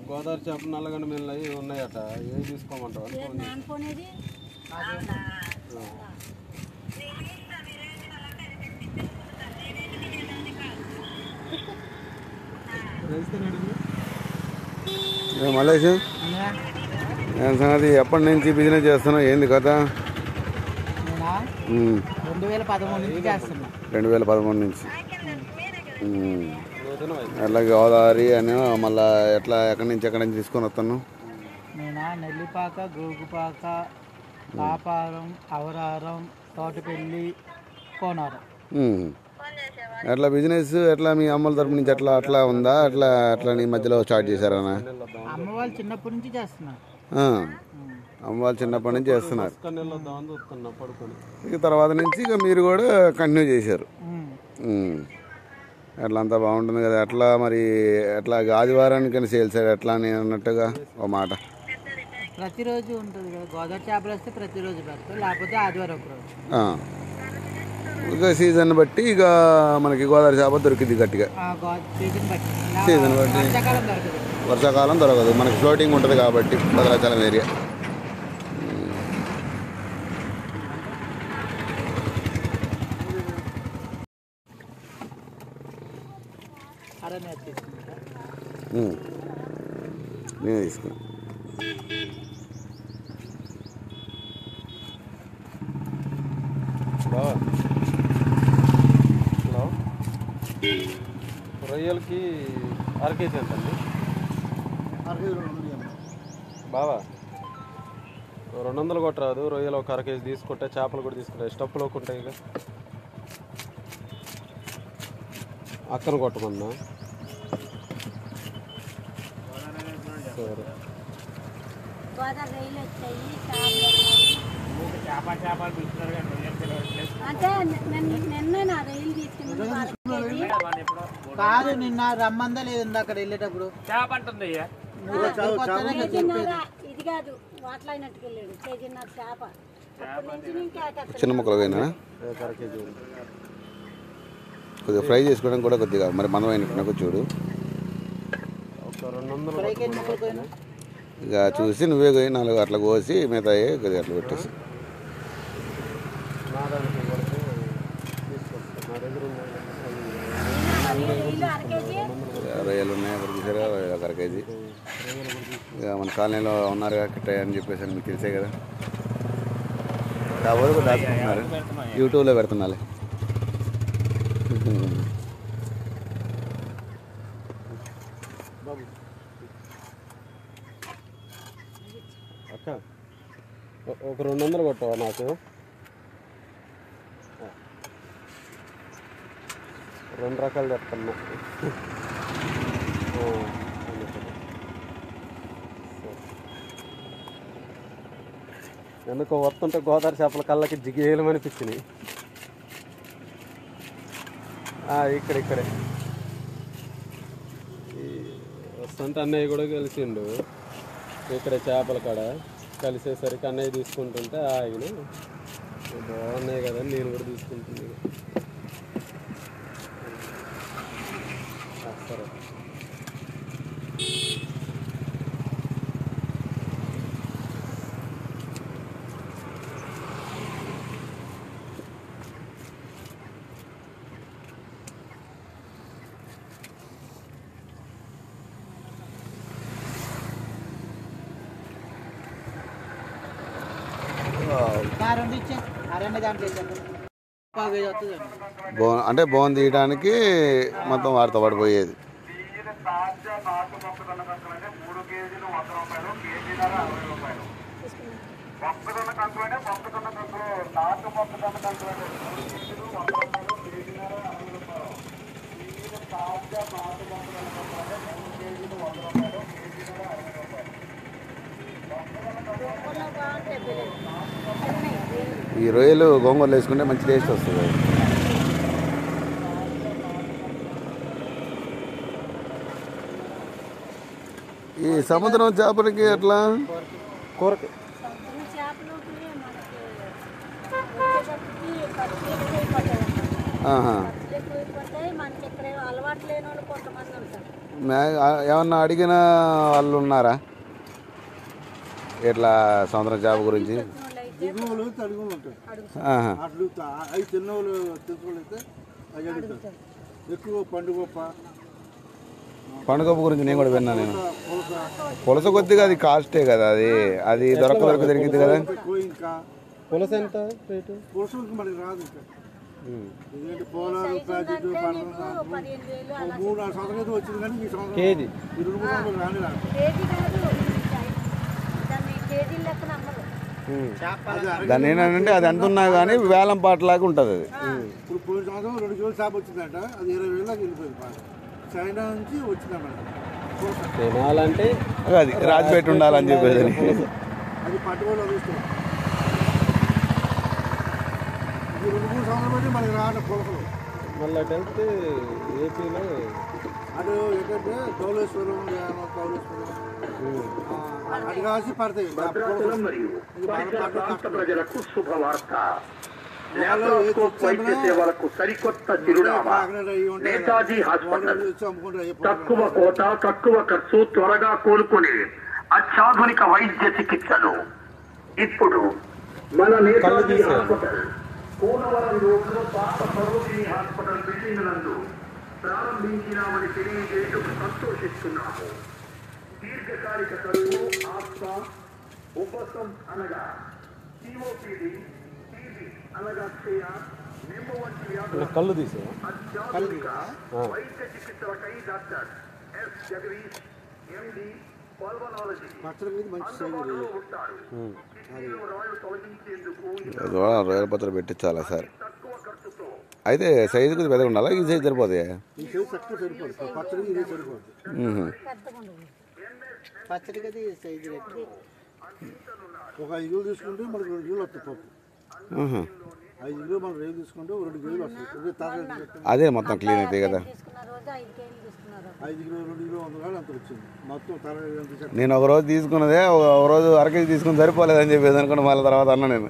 గోదావరి చేప నల్లగండ మీన్లు అవి ఉన్నాయట, ఏవి తీసుకోమంటావు? మలేష్ సంగతి ఎప్పటి నుంచి బిజినెస్ చేస్తున్నావు, ఏంది కథ? 2013 నుంచి. ఎట్లా గోదావరి అని మళ్ళీ ఎక్కడి నుంచి తీసుకొని వస్తాను? నేనా నెల్లిపాక, గోగుపాక, కాపారం, అవరారం, తోటపల్లి, కోనారం. ఎట్లా బిజినెస్ ఎట్లా మీ అమ్మల తరపు నుంచి అట్లా ఉందా? అట్లా నీ మధ్యలో స్టార్ట్ చేశారా? అమ్మ వాళ్ళు చిన్నప్పటి నుంచి చేస్తున్నారు. అమ్మ వాళ్ళు చిన్నప్పటి నుంచి చేస్తున్నారు. ఇక తర్వాత నుంచి ఇక మీరు కూడా కంటిన్యూ చేశారు. ఎట్లా అంతా బాగుంటుంది కదా? ఎట్లా మరి ఎట్లా ఆదివారానికి సేల్స్ ఎట్లా అని అన్నట్టుగా ఒక మాట. ప్రతిరోజు ఉంటుంది కదా, గోదావరి చేపలు వస్తే ప్రతిరోజు పెడతారు, లేకపోతే ఆదివారం ఒకరోజు. ఇక సీజన్ బట్టి ఇక మనకి గోదావరి చేప దొరికింది గట్టిగా. సీజన్ బట్టి వర్షాకాలం దొరకదు, మనకి ఫ్లోటింగ్ ఉంటుంది కాబట్టి భద్రాచలం ఏరియా. నేను తీసుకున్నా. హలో, రొయ్యలకి అరకేజీ ఎంతండి బావా? 200 కొట్టరాదు, రొయ్యలు ఒక అరకేజీ తీసుకుంటే చేపలు కూడా తీసుకుంటాయి, స్టప్పులోకి ఉంటాయి. ఇక అక్కను కొట్టమన్నా. సరే, కాదు నిన్న రమ్మందా లేదు అక్కడ వెళ్ళేటప్పుడు చిన్న ముక్కలుగా కొద్దిగా ఫ్రై చేసుకోవడానికి కూడా కొద్దిగా మరి మనమైనట్టు చూడు. ఇక చూసి నువ్వే 4 అట్లా కోసి మిగతా కొద్దిగా అట్లా పెట్టేసి. రొయ్యలు ఉన్నాయి అక్కడ చూసారా, ఒక అరకేజీ. ఇక మన కాలనీలో ఉన్నారు కిట్టయ్య అని చెప్పేసి మీకు తెలిసే కదా, కాబట్టి కూడా దాచుకుంటున్నారు. యూట్యూబ్లో పెడుతున్నాలే. అక్క ఒక 200 కొట్టవా నాకు? 2 రకాలు చెప్తున్నా. ఎందుకో వస్తుంటే గోదావరి చేపల కళ్ళకి జిగేలమనిపించినాయి. ఇక్కడే వస్తుంటే అన్నయ్య కూడా కలిసిండు. ఇక్కడ చేపల కాడ కలిసేసరికి అన్నయ్య తీసుకుంటుంటే ఆగిన, బాగున్నాయి కదా నేను కూడా తీసుకుంటుంది. సరే, అంటే బోన్ తీయడానికి మొత్తం వారితో పడిపోయేది. ఈ రొయ్యలు గోంగూరలు వేసుకుంటే మంచి టేస్ట్ వస్తుంది. ఈ సముద్రం చేపలకి ఎట్లా కూరకి మనకి ఇక్కడ అలవాటు లేని వాళ్ళు కొంతమంది ఉంటారు. ఏమన్నా అడిగిన వాళ్ళు ఉన్నారా ఇట్లా సముద్రం చేప గురించి? దిగువలు తడుగులు ఉంటాయి. ఆహా. అట్లు అవి తిన్నోళ్ళు తెలుసుకోలేస్తే అవి అడుగుతారు. ఎక్కువ పండుగప్ప పండుగ గురించి నేను కూడా విన్నా. నేను పులస పులస కొద్దిగా అది కాస్టే కదా, అది అది దొరక దొరికింది కదా. ఇంకా పులస ఎంత రేటు? పులసకి మనకి రాదు. ఇంకా ఎందుకంటే పోలాలు ప్రాజెక్టు 3-4 సంవత్సరాలు వచ్చింది, కానీ ఈ సంవత్సరం కేజీ 2-3 సంవత్సరాలు రాని రాదు. దాన్ని ఏంటంటే అది ఎంత ఉన్నా కానీ వేలం పాటలాగా ఉంటుంది అది. ఇప్పుడు పోయిన సంవత్సరం 2 కిలోలు చేప వచ్చిందంట, అది 20,000 దాకా వెళ్ళిపోయింది. పాట చైనా నుంచి వచ్చిందన్నమాట పులస. తినాలంటే అది రాజుపెట్టి ఉండాలని చెప్పేది. అది పట్టుకోవాలి అదుస్తాం. ఇది 2-3 సంవత్సరాలు బట్టి మనకి రాదు పులసలు. మళ్ళీ అటు వెళ్తే ఏపీలో అటు ఏంటంటే ధవళేశ్వరం అటు కాసి పడతాయి. ప్రజలకు శుభవార్త. వైద్య సేవలకు సరికొత్త చిరునామా నేతాజీ హాస్పిటల్. తక్కువ కోట, తక్కువ ఖర్చు, త్వరగా కోలుకునే అత్యాధునిక వైద్య చికిత్సలు ఇప్పుడు మన నేతాజీ హాస్పిటల్. కోనవరం రోడ్లో పాత సరోజిని హాస్పిటల్ బిల్డింగ్ నందు ప్రారంభించినామని తెలియజేయటకు సంతోషిస్తున్నాము. దీర్ఘకాలిక కరువు, ఆస్మా, ఉపసం అనగా సిఓపిడి, టీబీ అనగా క్షయ, నిమ్ము వంటి వ్యాధుల కళ్ళు తీసా అత్యాధునిక వైద్య చికిత్సలకై doctor S Jagadish MD pulmonology అందుబాటులో ఉంటారు. కిడ్నీలో రాళ్లు తొలగించేందుకు రొయ్యల పత్రాలు పెట్టించాలా సార్? తక్కువ ఖర్చుతో అయితే సైజు కొద్దిగా పెద్దగా ఉండాలా? ఈ సైజు సరిపోతాయి? ఈ సైజు తక్కువ సరిపోదు, పచ్చడి ఇది సరిపోదు. పచ్చడికి అది సైజు రేటు. ఒక 5 కిలోలు తీసుకుంటే మనకు 2 కిలోలు వస్తాయి పప్పు. 5 కిలోలు మనం రేపు తీసుకుంటే 2 కిలోలు వస్తాయి. అదే మొత్తం క్లీన్ అవుతాయి కదా. 5 కిలోలు 2 కిలోలు 100 గ్రాములు అంత వచ్చింది మొత్తం తరగతి. నేను ఒక రోజు తీసుకున్నదే ఒక రోజు అరకేజీ తీసుకుని సరిపోలేదని చెప్పేది అనుకోండి, మళ్ళీ తర్వాత అన్నా నేను.